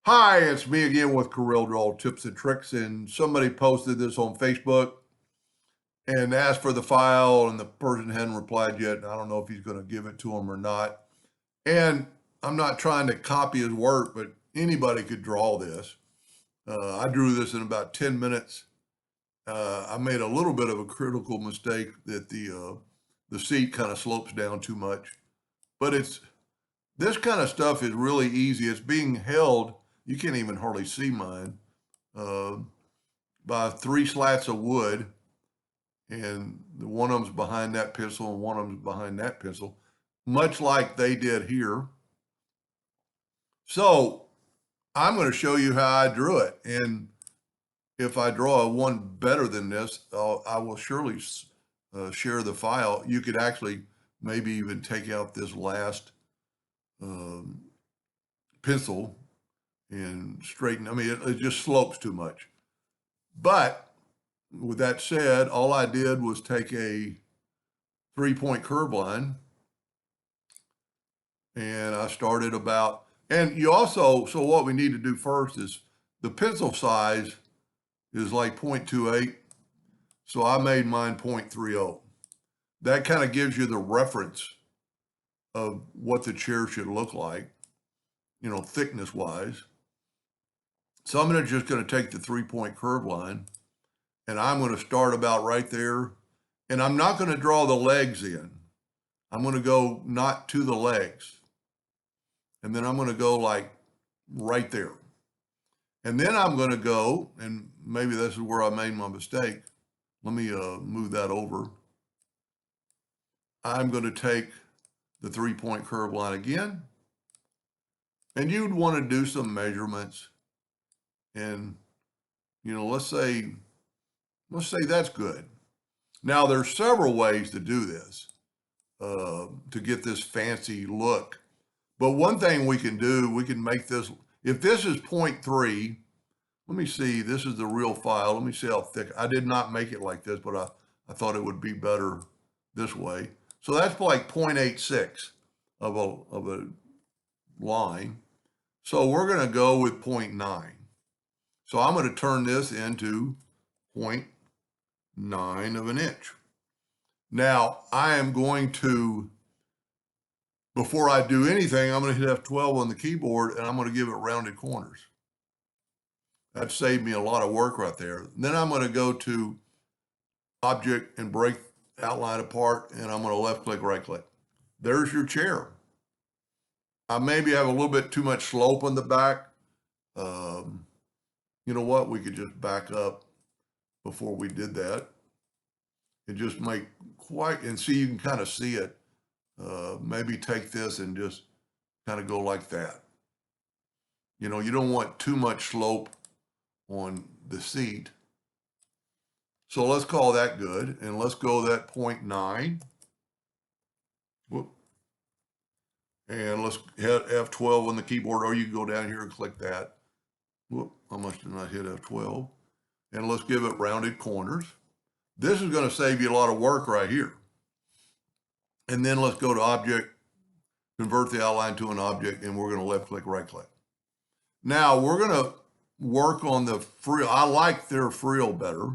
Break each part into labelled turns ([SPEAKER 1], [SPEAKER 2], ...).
[SPEAKER 1] Hi, it's me again with CorelDraw tips and tricks, and somebody posted this on Facebook and asked for the file, and the person hadn't replied yet. And I don't know if he's going to give it to him or not. And I'm not trying to copy his work, but anybody could draw this. I drew this in about 10 minutes. I made a little bit of a critical mistake that the seat kind of slopes down too much, but this kind of stuff is really easy. It's being held. You can't even hardly see mine. Uh, by 3 slats of wood, and one of them's behind that pencil and one of them's behind that pencil, much like they did here. So I'm going to show you how I drew it. And if I draw one better than this, I will surely share the file. You could actually maybe even take out this last um, pencil and straighten. I mean, it just slopes too much. But with that said, all I did was take a 3-point curve line, and I started about, and you also, so what we need to do first is the pencil size is like 0.28. So I made mine 0.30. That kind of gives you the reference of what the chair should look like, thickness wise. So I'm just going to take the 3-point curve line, and I'm going to start about right there. And I'm not going to draw the legs in. I'm going to go not to the legs. And then I'm going to go like right there. And then I'm going to go, and maybe this is where I made my mistake. Let me move that over. I'm going to take the 3-point curve line again. And you'd want to do some measurements. And, let's say that's good. Now, there's several ways to do this, to get this fancy look. But one thing we can do, we can make this, if this is 0.3, let me see, this is the real file. Let me see how thick. I did not make it like this, but I thought it would be better this way. So that's like 0.86 of a line. So we're going to go with 0.9. So I'm going to turn this into 0.9 of an inch. Now I am going to, before I do anything, I'm going to hit F12 on the keyboard, and I'm going to give it rounded corners. That saved me a lot of work right there. Then I'm going to go to Object and break outline apart, and I'm going to left click, right click. There's your chair. I maybe have a little bit too much slope on the back. You know what? We could just back up before we did that and just make and see, you can kind of see it. Maybe take this and just kind of go like that. You don't want too much slope on the seat. So let's call that good. And let's go that 0.9. Whoop. And let's hit F12 on the keyboard, or you can go down here and click that. Whoop, I must have not hit F12. And let's give it rounded corners. This is going to save you a lot of work right here. And then let's go to Object, convert the outline to an object, and we're going to left click, right click. Now we're going to work on the frill. I like their frill better.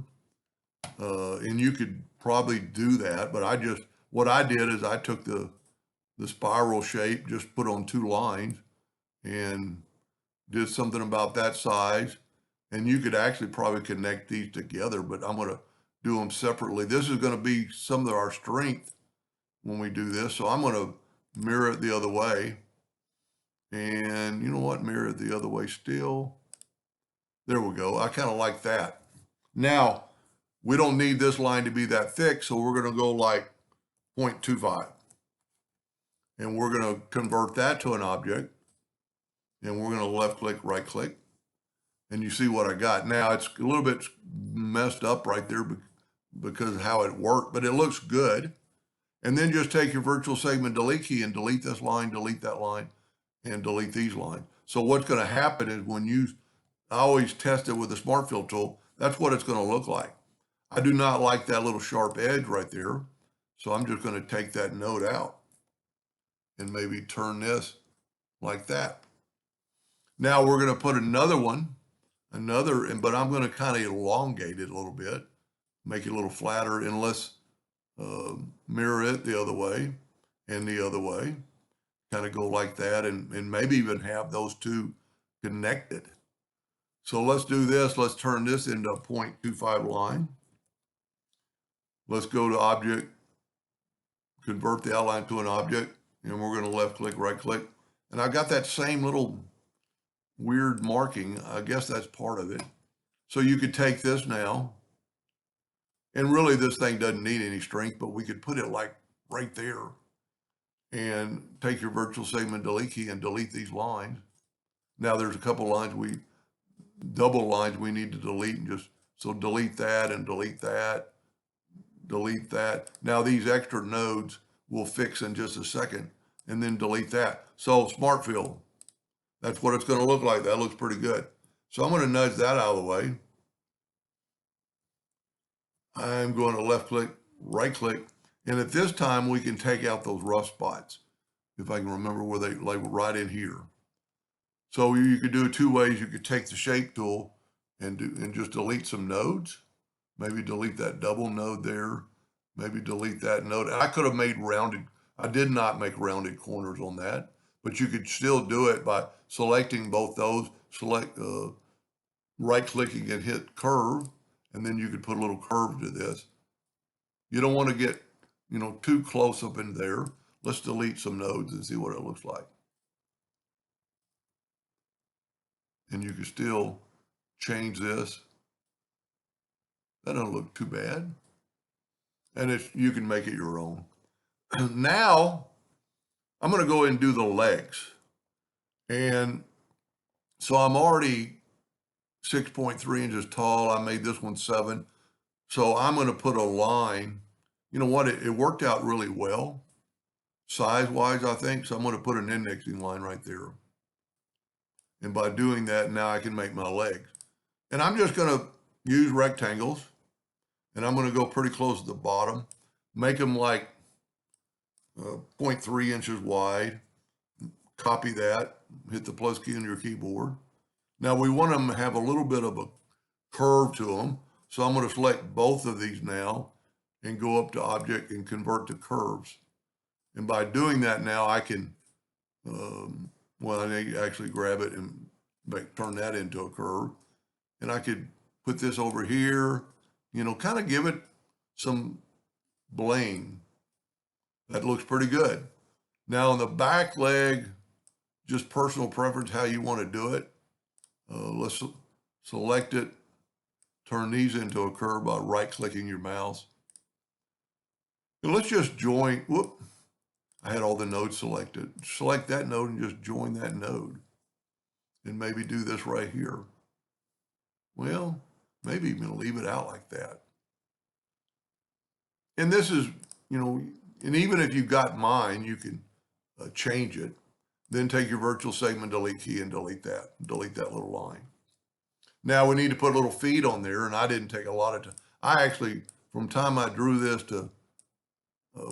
[SPEAKER 1] And you could probably do that, but what I did is I took the spiral shape, just put on 2 lines and did something about that size. And you could actually probably connect these together, but I'm going to do them separately. This is going to be some of our strength when we do this. So I'm going to mirror it the other way. And you know what? Mirror it the other way still. There we go. I kind of like that. Now, we don't need this line to be that thick, so we're going to go like 0.25. And we're going to convert that to an object. And we're going to left click, right click. And you see what I got. Now, it's a little bit messed up right there because of how it worked, but it looks good. And then just take your virtual segment delete key and delete this line, delete that line, and delete these lines. So what's going to happen is I always test it with the Smart Fill tool, that's what it's going to look like. I do not like that little sharp edge right there. So I'm just going to take that node out and maybe turn this like that. Now we're going to put another one, but I'm going to kind of elongate it a little bit, make it a little flatter, and let's mirror it the other way and the other way, kind of go like that, and maybe even have those two connected. So let's do this. Let's turn this into a 0.25 line. Let's go to object, convert the outline to an object, and we're going to left click, right click. And I got that same little weird marking. I guess that's part of it. So you could take this now, and really this thing doesn't need any strength, but we could put it like right there and take your virtual segment delete key and delete these lines. Now there's a couple lines double lines we need to delete, and so delete that and delete that, delete that. Now these extra nodes we'll fix in just a second, and then delete that. So smart fill, that's what it's going to look like. That looks pretty good. So I'm going to nudge that out of the way. I'm going to left click, right click, and at this time we can take out those rough spots, if I can remember where they like right in here. So you could do it two ways. You could take the shape tool and just delete some nodes. Maybe delete that double node there. Maybe delete that node. I could have made rounded. I did not make rounded corners on that, but you could still do it by selecting both those. Select right clicking and hit curve, and then you could put a little curve to this. You don't want to get too close up in there. Let's delete some nodes and see what it looks like. And you can still change this. That doesn't look too bad. And you can make it your own. Now, I'm going to go ahead and do the legs. And so I'm already 6.3 inches tall. I made this one 7. So I'm going to put a line. You know what? It worked out really well, size-wise, I think. So I'm going to put an indexing line right there. And by doing that, now I can make my legs. And I'm just going to use rectangles. And I'm going to go pretty close to the bottom. Make them like 0.3 inches wide. Copy that. Hit the plus key on your keyboard. Now we want them to have a little bit of a curve to them. So I'm going to select both of these now and go up to Object and Convert to Curves. And by doing that now I can, I actually grab it and turn that into a curve. And I could put this over here, kind of give it some bling. That looks pretty good. Now on the back leg, just personal preference, how you want to do it. Let's select it, turn these into a curve by right-clicking your mouse. And let's just join, I had all the nodes selected. Select that node and just join that node. And maybe do this right here. Well, maybe I'm going to leave it out like that. And this is, and even if you've got mine, you can change it. Then take your virtual segment delete key and delete that little line. Now we need to put a little feed on there, and I didn't take a lot of time. I actually, from time I drew this to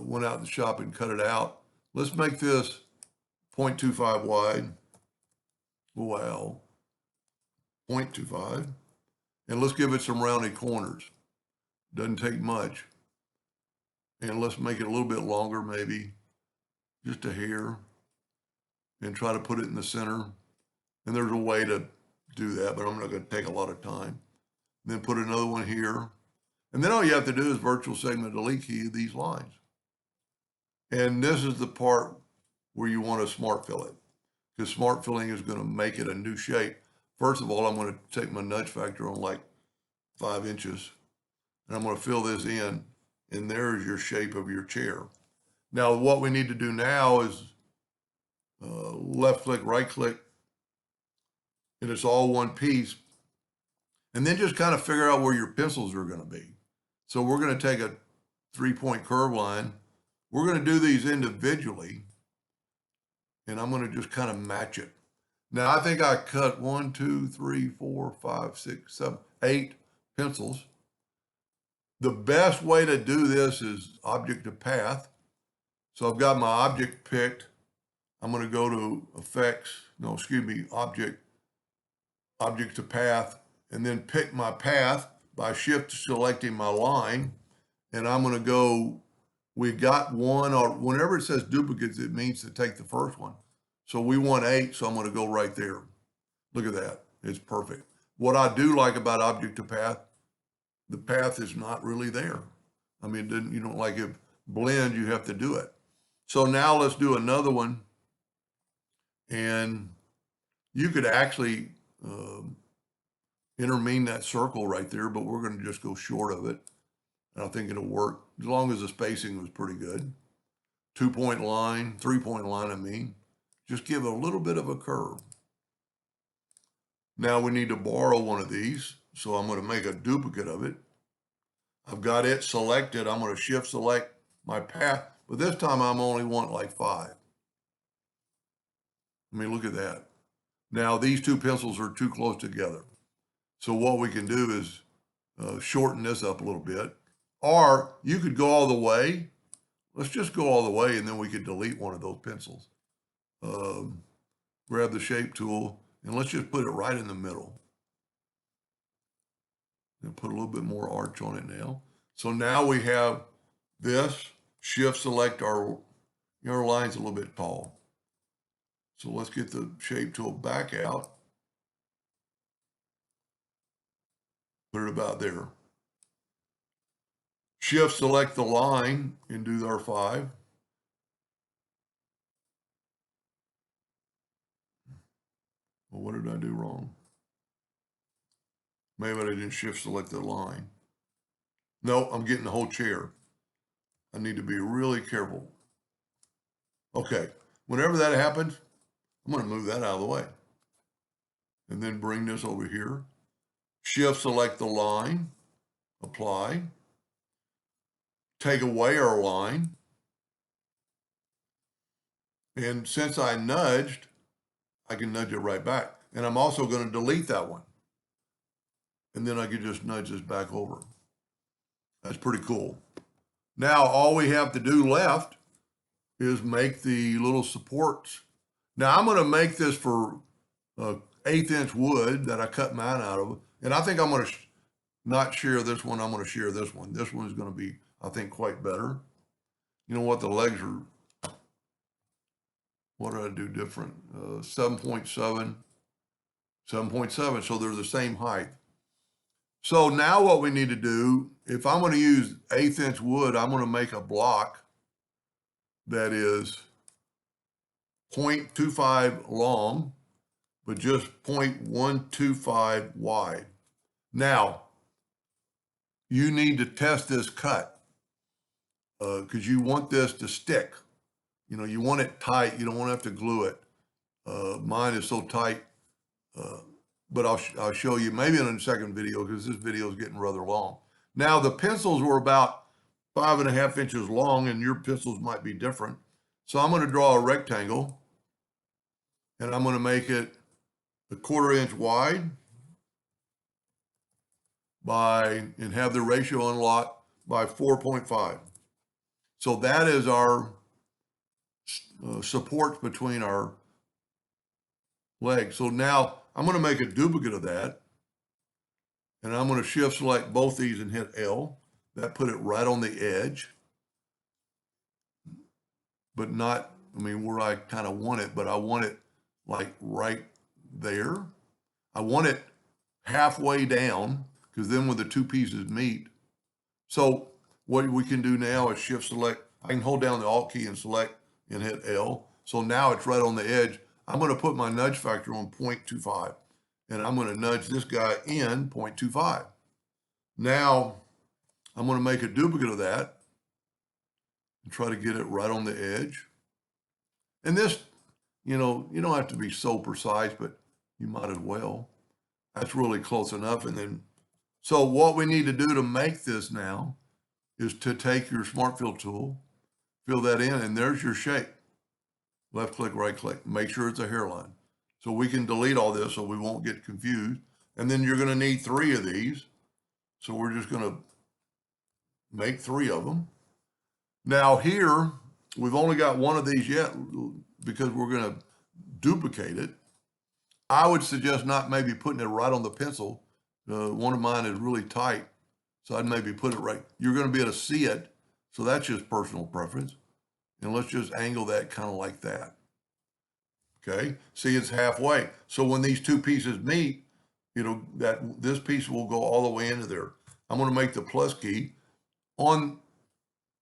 [SPEAKER 1] went out in the shop and cut it out. Let's make this 0.25 wide. Wow, 0.25. And let's give it some rounded corners. Doesn't take much. And let's make it a little bit longer, maybe just a hair, and try to put it in the center. And there's a way to do that, but I'm not going to take a lot of time. Then put another one here. And then all you have to do is virtual segment delete key these lines. And this is the part where you want to smart fill it, because smart filling is going to make it a new shape. First of all, I'm going to take my nudge factor on like 5 inches, and I'm going to fill this in, and there's your shape of your chair. Now, what we need to do now is left click, right click, and it's all one piece. And then just kind of figure out where your pencils are going to be. So we're going to take a 3-point curve line. We're going to do these individually, and I'm going to just kind of match it. Now, I think I cut 1, 2, 3, 4, 5, 6, 7, 8 pencils. The best way to do this is object to path. So I've got my object picked. I'm going to go to object, object to path, and then pick my path by shift selecting my line. And I'm going to go, we got one, or whenever it says duplicates, it means to take the first one. So we want 8, so I'm going to go right there. Look at that. It's perfect. What I do like about object to path, the path is not really there. I mean, you don't like it blend, you have to do it. So now let's do another one. And you could actually intermine that circle right there, but we're going to just go short of it. And I think it'll work as long as the spacing was pretty good. 2-point line, 3-point line, I mean. Just give it a little bit of a curve. Now we need to borrow one of these. So I'm going to make a duplicate of it. I've got it selected. I'm going to shift select my path, but this time I'm only want like 5. I mean, look at that. Now these two pencils are too close together. So what we can do is shorten this up a little bit, or you could go all the way. Let's just go all the way, and then we could delete one of those pencils. Grab the shape tool, and let's just put it right in the middle. And put a little bit more arch on it now. So now we have this, shift select our line's a little bit tall. So let's get the shape tool back out. Put it about there. Shift select the line and do our 5. Well, what did I do wrong? Maybe I didn't shift select the line. No, I'm getting the whole chair. I need to be really careful. Okay, whenever that happens, I'm going to move that out of the way. And then bring this over here. Shift select the line, apply. Take away our line. And since I nudged, I can nudge it right back. And I'm also going to delete that one. And then I can just nudge this back over. That's pretty cool. Now, all we have to do left is make the little supports. Now, I'm going to make this for 1/8 inch wood that I cut mine out of. And I think I'm going to not share this one. I'm going to share this one. This one is going to be, I think, quite better. You know what? The legs are, what did I do different? 7.7, 7.7. So they're the same height. So now what we need to do, if I'm going to use 1/8 inch wood, I'm going to make a block that is 0.25 long, but just 0.125 wide. Now, you need to test this cut because you want this to stick. You know, you want it tight. You don't want to have to glue it. Mine is so tight. But I'll show you maybe in a second video because this video is getting rather long. Now the pencils were about 5.5 inches long and your pencils might be different. So I'm going to draw a rectangle and I'm going to make it 1/4 inch wide and have the ratio unlocked by 4.5. So that is our supports between our legs. So now I'm going to make a duplicate of that. And I'm going to shift select both these and hit L. That put it right on the edge. But not, I mean, where I kind of want it, but I want it like right there. I want it halfway down because then when the two pieces meet. So what we can do now is shift select. I can hold down the Alt key and select and hit L. So now it's right on the edge. I'm going to put my nudge factor on 0.25 and I'm going to nudge this guy in 0.25. Now I'm going to make a duplicate of that and try to get it right on the edge. And this, you know, you don't have to be so precise, but you might as well. That's really close enough. And then, so what we need to do to make this now is to take your Smart Fill tool, fill that in, and there's your shape. Left click, right click, make sure it's a hairline. So we can delete all this so we won't get confused. And then you're going to need 3 of these. So we're just going to make 3 of them. Now here, we've only got one of these yet because we're going to duplicate it. I would suggest not maybe putting it right on the pencil. One of mine is really tight, so I'd maybe put it right. You're going to be able to see it, so that's just personal preference. And let's just angle that kind of like that. Okay, see, it's halfway. So when these two pieces meet, this piece will go all the way into there. I'm going to make the plus key. On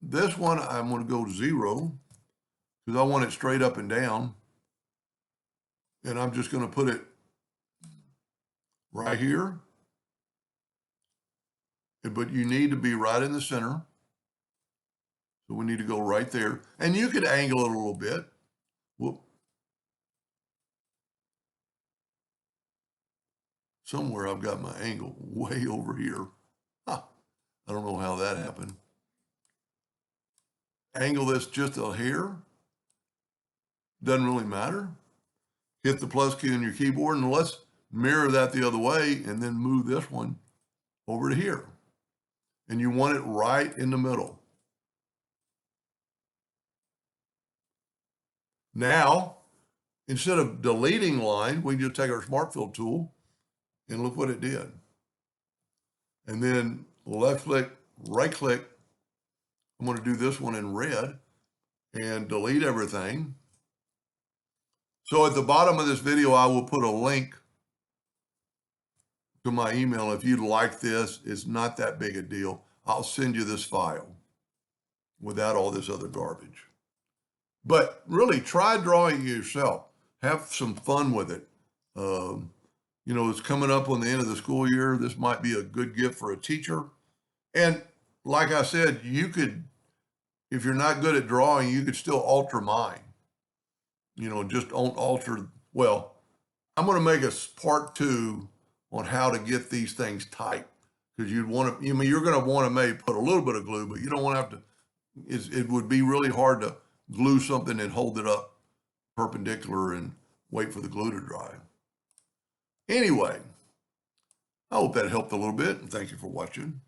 [SPEAKER 1] this one, I'm going to go 0 because I want it straight up and down. And I'm just going to put it right here. But you need to be right in the center. So we need to go right there. And you could angle it a little bit. Whoop. Somewhere I've got my angle way over here. Huh. I don't know how that happened. Angle this just a hair. Doesn't really matter. Hit the plus key on your keyboard and let's mirror that the other way and then move this one over to here. And you want it right in the middle. Now, instead of deleting line, we can just take our Smart Fill tool and look what it did. And then left click, right click. I'm going to do this one in red and delete everything. So at the bottom of this video, I will put a link to my email. If you'd like this, it's not that big a deal. I'll send you this file without all this other garbage. But really, try drawing it yourself. Have some fun with it. It's coming up on the end of the school year. This might be a good gift for a teacher. And like I said, you could, if you're not good at drawing, you could still alter mine. Just don't alter. Well, I'm going to make a part 2 on how to get these things tight, because you're going to want to maybe put a little bit of glue, but you don't want to have to. It would be really hard to glue something and hold it up perpendicular and wait for the glue to dry. Anyway, I hope that helped a little bit, and thank you for watching.